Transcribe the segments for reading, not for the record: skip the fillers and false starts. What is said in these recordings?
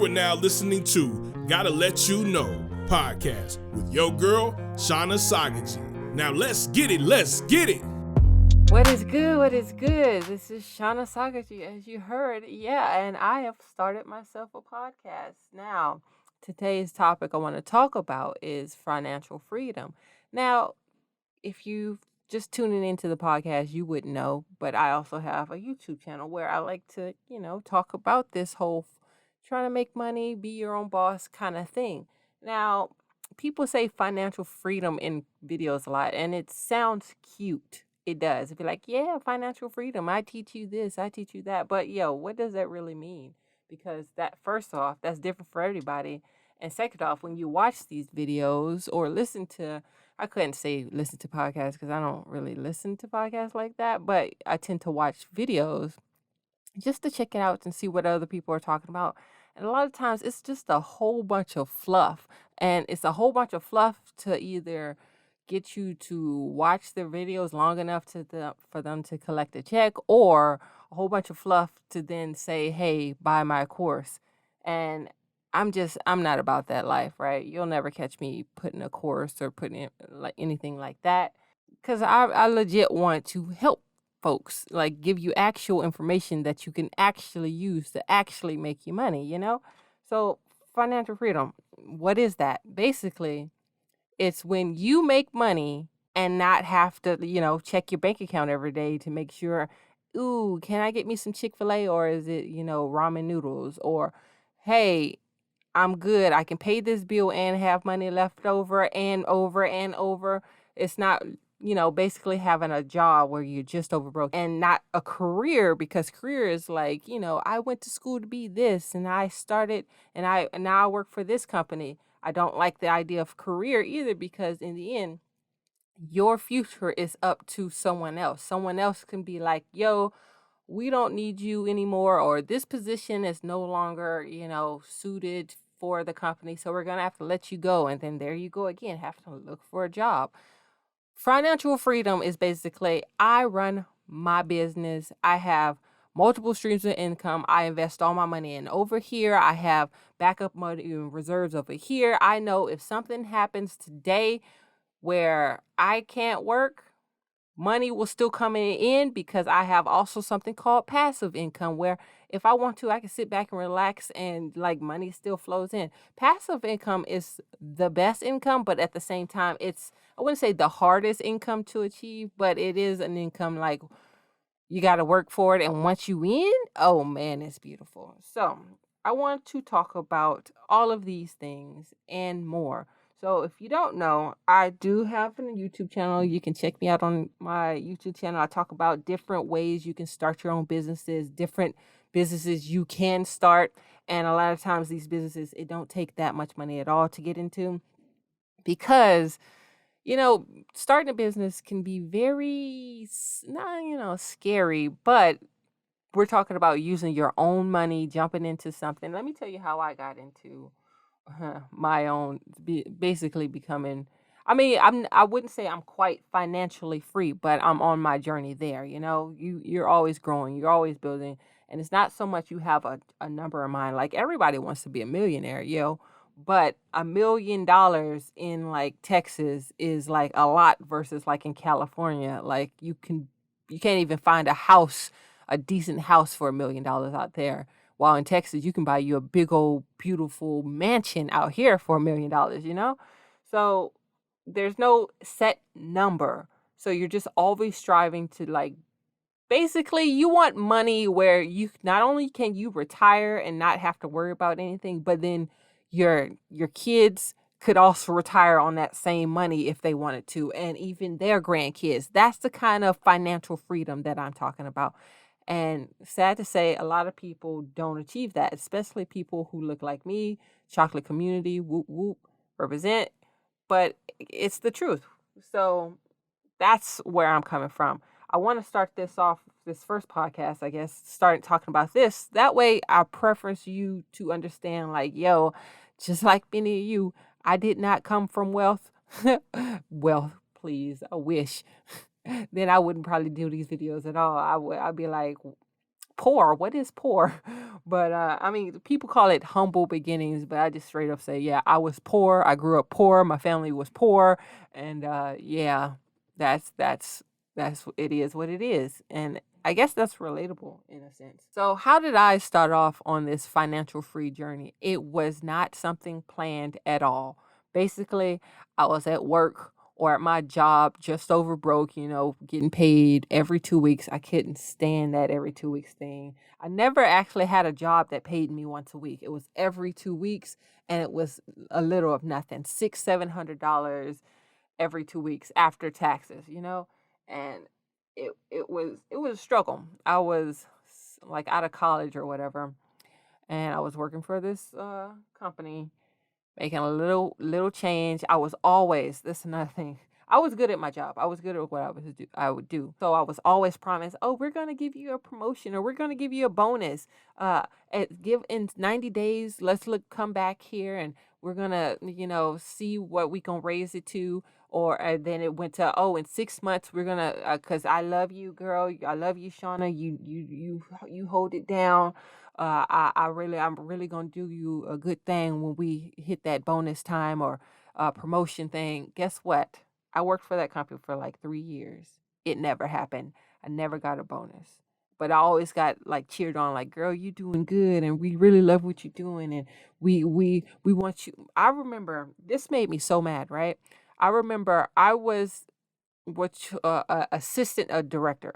are now listening to Gotta Let You Know podcast with your girl, Shauna Sagaji. Now let's get it. What is good? What is good? This is Shauna Sagaji, as you heard. Yeah, and I have started myself a podcast. Now, today's topic I want to talk about is financial freedom. Now, if you just tuning into the podcast, you wouldn't know, but I also have a YouTube channel where I like to, talk about this whole trying to make money, be your own boss kind of thing. Now, people say financial freedom in videos a lot, and it sounds cute. It does. It'd be like, yeah, financial freedom. I teach you this, I teach you that. But what does that really mean? Because that, first off, that's different for everybody. And second off, when you watch these videos or I couldn't say listen to podcasts because I don't really listen to podcasts like that, but I tend to watch videos just to check it out and see what other people are talking about. And a lot of times it's just a whole bunch of fluff. And it's a whole bunch of fluff to either get you to watch the videos long enough for them to collect a check, or a whole bunch of fluff to then say, hey, buy my course. And I'm not about that life, right? You'll never catch me putting a course or putting in, like anything like that, because I legit want to help folks, like give you actual information that you can actually use to actually make you money. So financial freedom, what is that? Basically, it's when you make money and not have to, check your bank account every day to make sure, ooh, can I get me some Chick-fil-A, or is it, ramen noodles, or hey, I'm good, I can pay this bill and have money left over and over and over. It's not, basically having a job where you're just over broke, and not a career, because career is like, I went to school to be this and I started and now I work for this company. I don't like the idea of career either, because in the end, your future is up to someone else. Someone else can be like, yo, we don't need you anymore, or this position is no longer, suited for the company, so we're going to have to let you go. And then there you go again, have to look for a job. Financial freedom is basically, I run my business. I have multiple streams of income. I invest all my money in over here. I have backup money and reserves over here. I know if something happens today where I can't work, money will still come in, because I have also something called passive income, where if I want to, I can sit back and relax and like money still flows in. Passive income is the best income, but at the same time, I wouldn't say the hardest income to achieve, but it is an income like you got to work for it. And once you in, oh man, it's beautiful. So I want to talk about all of these things and more. So if you don't know, I do have a YouTube channel. You can check me out on my YouTube channel. I talk about different ways you can start your own businesses, different businesses you can start. And a lot of times these businesses, it don't take that much money at all to get into, because, starting a business can be very, not, scary, but we're talking about using your own money, jumping into something. Let me tell you how I got into my own, basically becoming, I wouldn't say I'm quite financially free, but I'm on my journey there. You're always growing, you're always building, and it's not so much you have a number in mind. Like, everybody wants to be a millionaire, but $1 million in like Texas is like a lot versus like in California. Like, you can't even find a decent house for $1 million out there. While in Texas, you can buy you a big old beautiful mansion out here for $1 million, So there's no set number. So you're just always striving to, like, basically you want money where you not only can you retire and not have to worry about anything, but then your kids could also retire on that same money if they wanted to, and even their grandkids. That's the kind of financial freedom that I'm talking about. And sad to say, a lot of people don't achieve that, especially people who look like me, chocolate community, whoop, whoop, represent. But it's the truth. So that's where I'm coming from. I want to start this first podcast, I guess, start talking about this. That way I preference you to understand, like, yo, just like many of you, I did not come from wealth. Wealth, please, I wish. Then I wouldn't probably do these videos at all. I'd be like, poor, what is poor? But I mean, people call it humble beginnings, but I just straight up say, yeah, I was poor. I grew up poor. My family was poor, and yeah, that's it is what it is, and I guess that's relatable in a sense. So, how did I start off on this financial free journey? It was not something planned at all. Basically, I was at work or at my job just over broke, getting paid every 2 weeks. I couldn't stand that every 2 weeks thing. I never actually had a job that paid me once a week. It was every 2 weeks, and it was a little of nothing, $600-700 every 2 weeks after taxes. And it was a struggle. I was like out of college or whatever, and I was working for this company, making a little change. I was always, this is another thing. I was good at my job. I was good at what I would do. So I was always promised, oh, we're gonna give you a promotion, or we're gonna give you a bonus. Give in 90 days. Come back here, and we're gonna see what we can raise it to. Or then it went to, oh, in 6 months we're gonna, cause I love you, girl. I love you, Shauna. You hold it down. I'm really gonna do you a good thing when we hit that bonus time or promotion thing. Guess what? I worked for that company for like 3 years. It never happened. I never got a bonus, but I always got like cheered on, like, girl, you doing good, and we really love what you're doing, and we want you. I remember this made me so mad, right? I remember I was assistant director,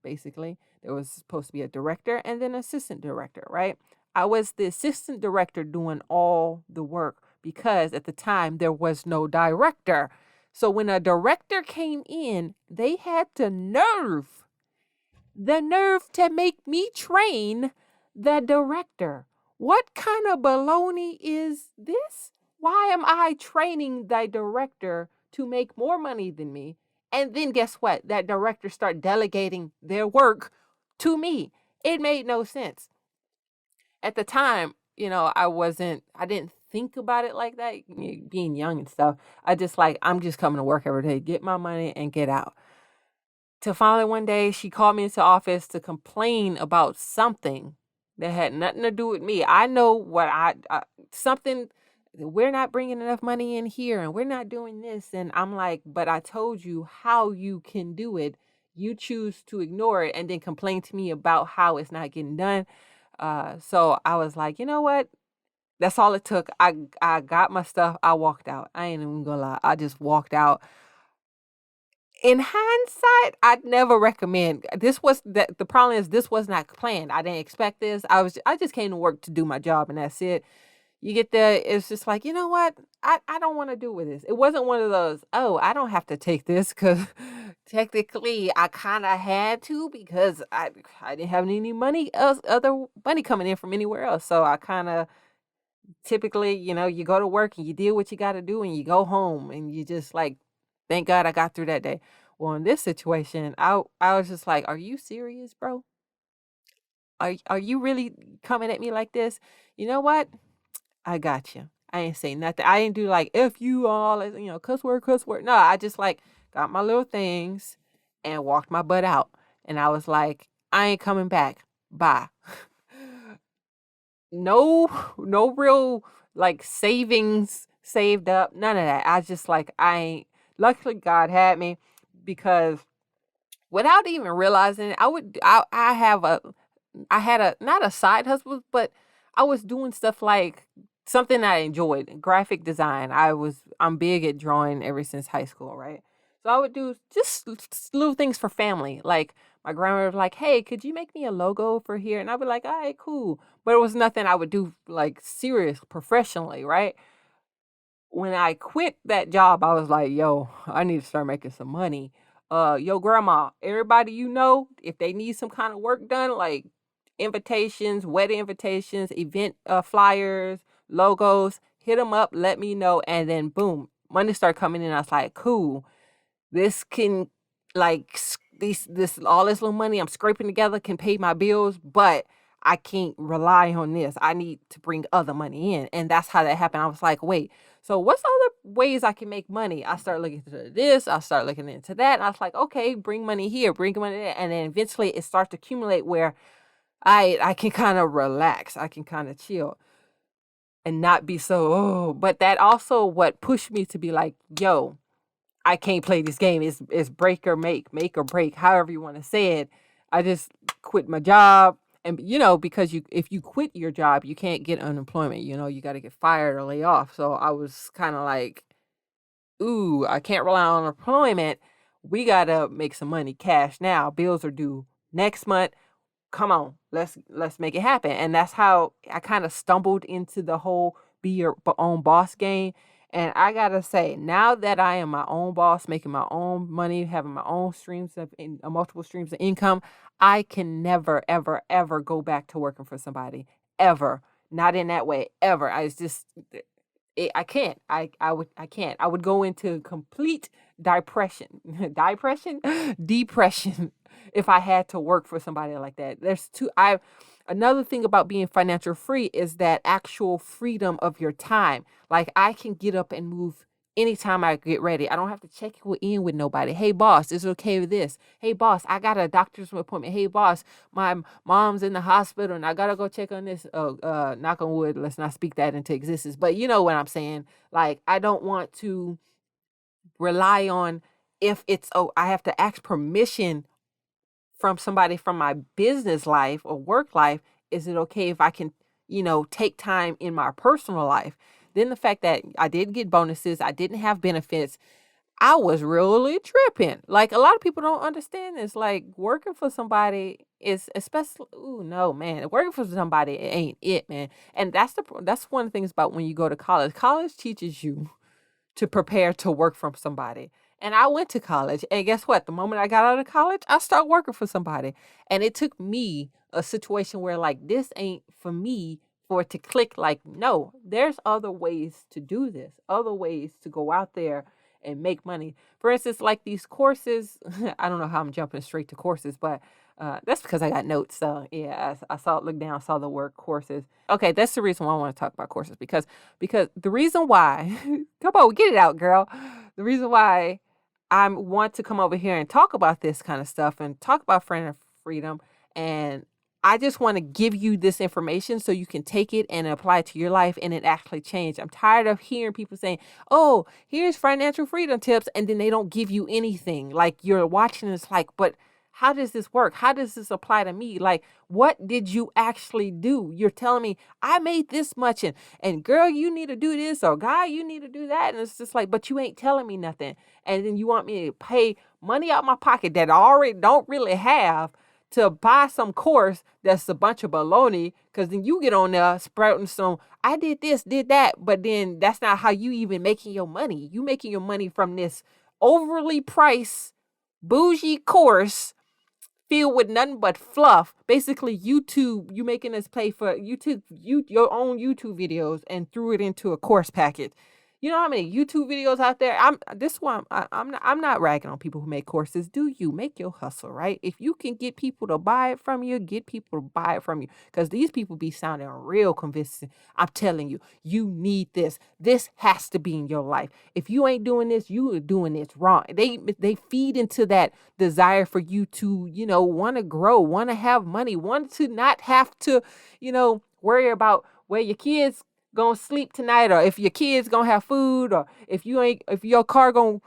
basically. There was supposed to be a director and then assistant director, right? I was the assistant director doing all the work because at the time there was no director. So when a director came in, they had the nerve to make me train the director. What kind of baloney is this? Why am I training the director to make more money than me? And then guess what? That director start delegating their work to me. It made no sense. At the time, I didn't think about it like that, being young and stuff. I'm just coming to work every day, get my money and get out. Till finally one day she called me into office to complain about something that had nothing to do with me. I know something, we're not bringing enough money in here and we're not doing this. And I'm like, but I told you how you can do it. You choose to ignore it and then complain to me about how it's not getting done. So I was like, you know what? That's all it took. I got my stuff. I walked out. I ain't even gonna lie. I just walked out. In hindsight, I'd never recommend. The problem is this was not planned. I didn't expect this. I just came to work to do my job, and that's it. You get there, it's just like, you know what? I don't want to do with this. It wasn't one of those, oh, I don't have to take this because technically I kind of had to because I didn't have any other money coming in from anywhere else. So I kind of typically, you go to work and you deal what you got to do and you go home and you just like, thank God I got through that day. Well, in this situation, I was just like, are you serious, bro? Are you really coming at me like this? You know what? I got you. I ain't say nothing. I didn't do like F you all, cuss word, cuss word. No, I just like got my little things and walked my butt out. And I was like, I ain't coming back. Bye. No real like savings saved up. None of that. I just like, I ain't, luckily God had me because without even realizing it, I had not a side hustle, but I was doing stuff like something I enjoyed, graphic design. I'm big at drawing ever since high school, right? So I would do just little things for family. Like my grandma was like, hey, could you make me a logo for here? And I'd be like, all right, cool. But it was nothing I would do like serious professionally, right? When I quit that job, I was like, yo, I need to start making some money. Yo, grandma, everybody if they need some kind of work done, like invitations, wedding invitations, event flyers, logos, hit them up, let me know. And then boom, money started coming in. I was like, cool, this can like all this little money I'm scraping together can pay my bills, but I can't rely on this. I need to bring other money in. And that's how that happened. I was like, wait, so what's other ways I can make money? I started looking into this. I started looking into that. And I was like, okay, bring money here, bring money there. And then eventually it starts to accumulate where I can kind of relax. I can kind of chill and not be so, oh, but that also what pushed me to be like, yo, I can't play this game. It's break or make or break, however you want to say it. I just quit my job. And because if you quit your job, you can't get unemployment. You got to get fired or lay off. So I was kind of like, ooh, I can't rely on unemployment. We got to make some money cash now. Bills are due next month. Come on, let's make it happen. And that's how I kind of stumbled into the whole be your own boss game. And I gotta say, now that I am my own boss, making my own money, having my own multiple streams of income, I can never, ever, ever go back to working for somebody ever. Not in that way ever. I can't. I can't. I would go into complete depression, depression if I had to work for somebody like that. Another thing about being financial free is that actual freedom of your time. Like I can get up and move anytime I get ready. I don't have to check in with nobody. Hey boss, is it okay with this? Hey boss, I got a doctor's appointment. Hey boss, my mom's in the hospital and I gotta go check on this. Knock on wood, let's not speak that into existence. But you know what I'm saying? Like I don't want to rely on I have to ask permission from somebody from my business life or work life. Is it okay if I can, take time in my personal life? Then the fact that I did get bonuses, I didn't have benefits, I was really tripping. Like a lot of people don't understand this. Like working for somebody is especially, ooh, no, man, working for somebody it ain't it, man. And that's one of the things about when you go to college. College teaches you to prepare to work for somebody. And I went to college, and guess what? The moment I got out of college, I started working for somebody. And it took me a situation where like this ain't for me for it to click like, no, there's other ways to do this, other ways to go out there and make money. For instance, like these courses, I don't know how I'm jumping straight to courses, but that's because I got notes. So yeah, looked down, saw the word courses. Okay, that's the reason why I want to talk about courses because the reason why, come on, get it out, girl. The reason why I want to come over here and talk about this kind of stuff and talk about freedom, and I just want to give you this information so you can take it and apply it to your life and it actually change. I'm tired of hearing people saying, oh, here's financial freedom tips, and then they don't give you anything. Like you're watching this like, but how does this work? How does this apply to me? Like, what did you actually do? You're telling me I made this much and girl, you need to do this, or guy, you need to do that. And it's just like, but you ain't telling me nothing. And then you want me to pay money out my pocket that I already don't really have to buy some course that's a bunch of baloney, because then you get on there sprouting some, I did this, did that, but then that's not how you even making your money. You making your money from this overly priced, bougie course filled with nothing but fluff. Basically, YouTube, you making us pay for your own YouTube videos and threw it into a course package. You know how many YouTube videos out there? I'm not ragging on people who make courses. Do you make your hustle, right? If you can get people to buy it from you, get people to buy it from you. Because these people be sounding real convincing. I'm telling you, you need this. This has to be in your life. If you ain't doing this, you are doing this wrong. They feed into that desire for you to, want to grow, want to have money, want to not have to, worry about where your kids gonna sleep tonight, or if your kids gonna have food, or if your car gonna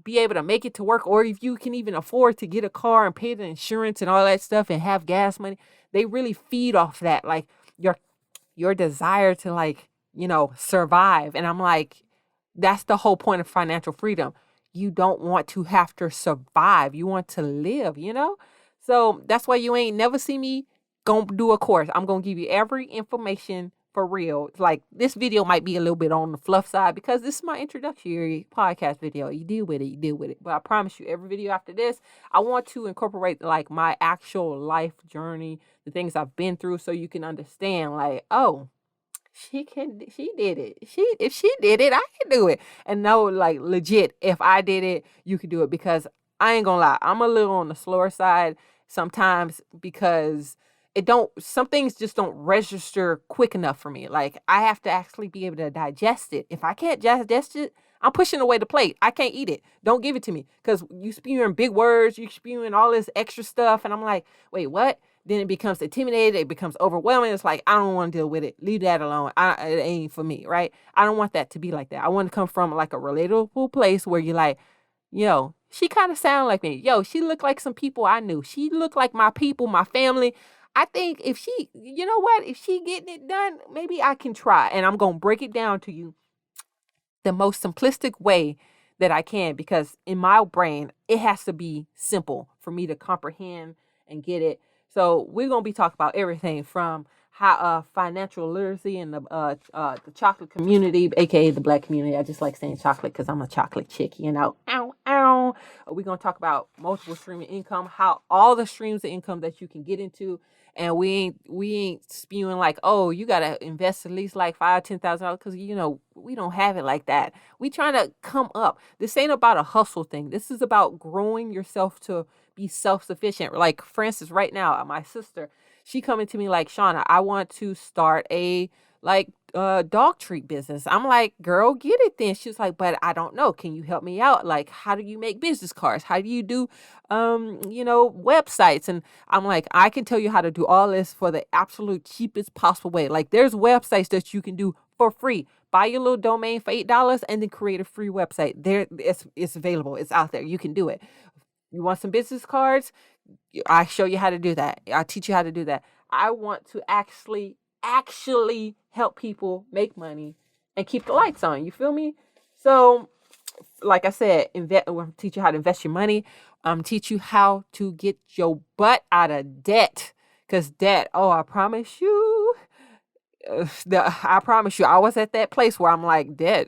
be able to make it to work, or if you can even afford to get a car and pay the insurance and all that stuff and have gas money. They really feed off that, like your desire to survive. And I'm like, that's the whole point of financial freedom. You don't want to have to survive, you want to live. So that's why you ain't never see me gonna do a course. I'm gonna give you every information for real. Like this video might be a little bit on the fluff side because this is my introductory podcast video. You deal with it. But I promise you, every video after this, I want to incorporate like my actual life journey, the things I've been through, so you can understand like, oh, she did it. If she did it, I can do it. And no, like legit, if I did it, you can do it. Because I ain't gonna lie, I'm a little on the slower side sometimes because some things just don't register quick enough for me. Like I have to actually be able to digest it. If I can't digest it, I'm pushing away the plate. I can't eat it. Don't give it to me. Because you spewing big words, you spewing all this extra stuff. And I'm like, wait, what? then it becomes intimidated. It becomes overwhelming. It's like, I don't want to deal with it. Leave that alone. It ain't for me, right? I don't want that to be like that. I want to come from like a relatable place where you're like, yo, she kind of sound like me. Yo, she looked like some people I knew. She looked like my people, my family. I think if she, you know what, if she getting it done, maybe I can try. And I'm going to break it down to you the most simplistic way that I can, because in my brain, it has to be simple for me to comprehend and get it. So we're going to be talking about everything from how financial literacy in the chocolate community, aka the Black community. I just like saying chocolate because I'm a chocolate chick, you know. Ow, ow. We're going to talk about multiple stream of income, how all the streams of income that you can get into. And we ain't spewing like, oh, you gotta invest at least like $5,000-$10,000, because you know we don't have it like that. We trying to come up. This ain't about a hustle thing. This is about growing yourself to be self-sufficient. Like, for instance, right now, my sister, she coming to me like, Shauna, I want to start a dog treat business. I'm like, girl, get it then. She's like, but I don't know. Can you help me out? Like, how do you make business cards? How do you do, websites? And I'm like, I can tell you how to do all this for the absolute cheapest possible way. Like, there's websites that you can do for free. Buy your little domain for $8 and then create a free website. There, it's available. It's out there. You can do it. You want some business cards? I show you how to do that. I teach you how to do that. I want to actually help people make money and keep the lights on. You feel me? So, like I said, we'll teach you how to invest your money. Teach you how to get your butt out of debt. Because debt, I promise you, I was at that place where I'm like, debt,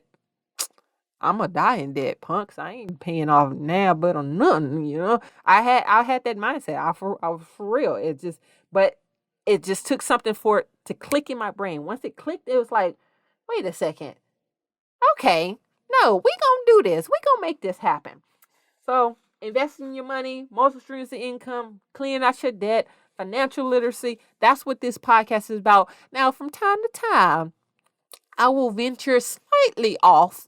I'm gonna die in debt, punks. I ain't paying off now, but on nothing, you know. I had that mindset. I was for real. But it just took something for it to click in my brain. Once it clicked, it was like, wait a second. Okay, no, we gonna do this. We gonna make this happen. So investing your money, multiple streams of income, clearing out your debt, financial literacy. That's what this podcast is about. Now, from time to time, I will venture slightly off,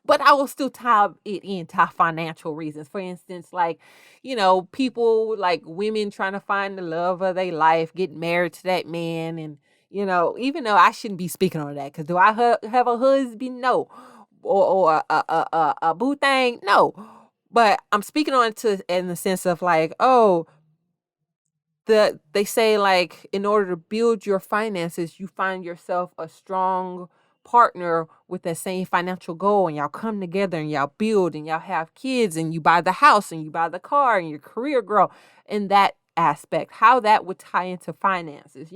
but I will still tie it into financial reasons. For instance, like, people like women trying to find the love of their life, get married to that man. And, even though I shouldn't be speaking on that, because do I have a husband? No. Or a boo thing? No. But I'm speaking on it in the sense of like, they say like, in order to build your finances, you find yourself a strong partner with that same financial goal, and y'all come together and y'all build and y'all have kids and you buy the house and you buy the car and your career grow. In that aspect, how that would tie into finances,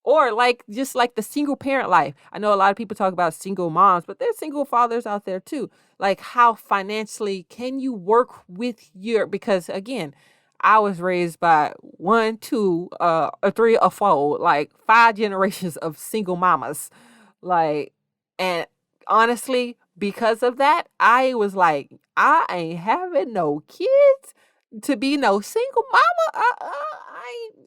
or like just like the single parent life. I know a lot of people talk about single moms, but there's single fathers out there too. Like, how financially can you work with because again, I was raised by 1, 2, 3, or 4, like 5 generations of single mamas. Like, and honestly, because of that, I was like, I ain't having no kids to be no single mama.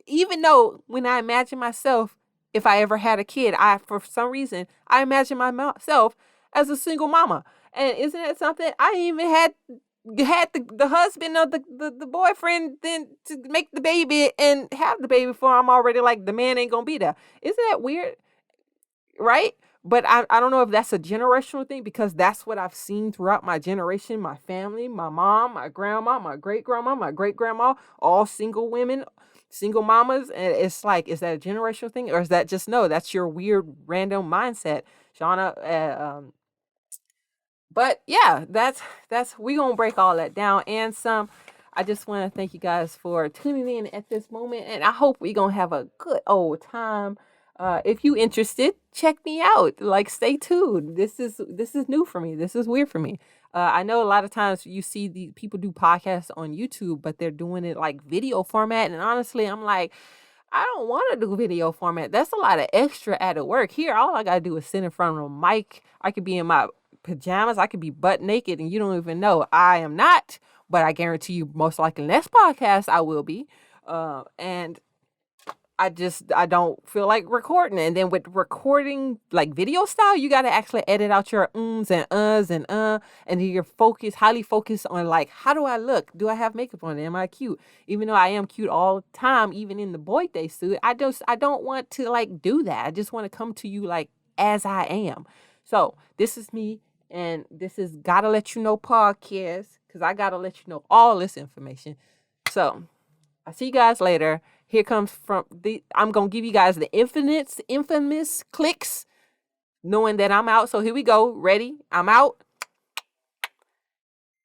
Even though when I imagine myself, if I ever had a kid, for some reason, I imagine myself as a single mama. And isn't that something? I even had the husband or the boyfriend then to make the baby and have the baby before I'm already like, the man ain't gonna be there. Isn't that weird? Right? But I don't know if that's a generational thing, because that's what I've seen throughout my generation, my family, my mom, my grandma, my great-grandma, my great-grandma, all single women, single mamas. And it's like, is that a generational thing? Or is that just, no, that's your weird random mindset, Shauna? But yeah, that's we gonna break all that down and some. I just want to thank you guys for tuning in at this moment, and I hope we gonna have a good old time. If you interested, check me out. Like, stay tuned. This is new for me. This is weird for me. I know a lot of times you see the people do podcasts on YouTube, but they're doing it like video format, and honestly, I'm like, I don't want to do video format. That's a lot of extra added work. Here, all I gotta do is sit in front of a mic. I could be in my pajamas. I could be butt naked and you don't even know. I am not, but I guarantee you most likely next podcast I will be. And I don't feel like recording. And then with recording like video style, you got to actually edit out your ums and uhs and you're highly focused on like, how do I look? Do I have makeup on? Am I cute? Even though I am cute all the time, even in the boy day suit, I don't want to like do that. I just want to come to you like as I am. So this is me, and this is Gotta Let You Know podcast, because I gotta let you know all this information. So I'll see you guys later. Here comes I'm going to give you guys the infamous clicks, knowing that I'm out. So here we go. Ready? I'm out.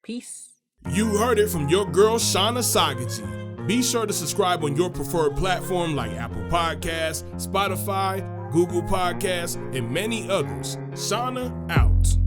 Peace. You heard it from your girl, Shauna Sagaji. Be sure to subscribe on your preferred platform like Apple Podcasts, Spotify, Google Podcasts, and many others. Shauna out.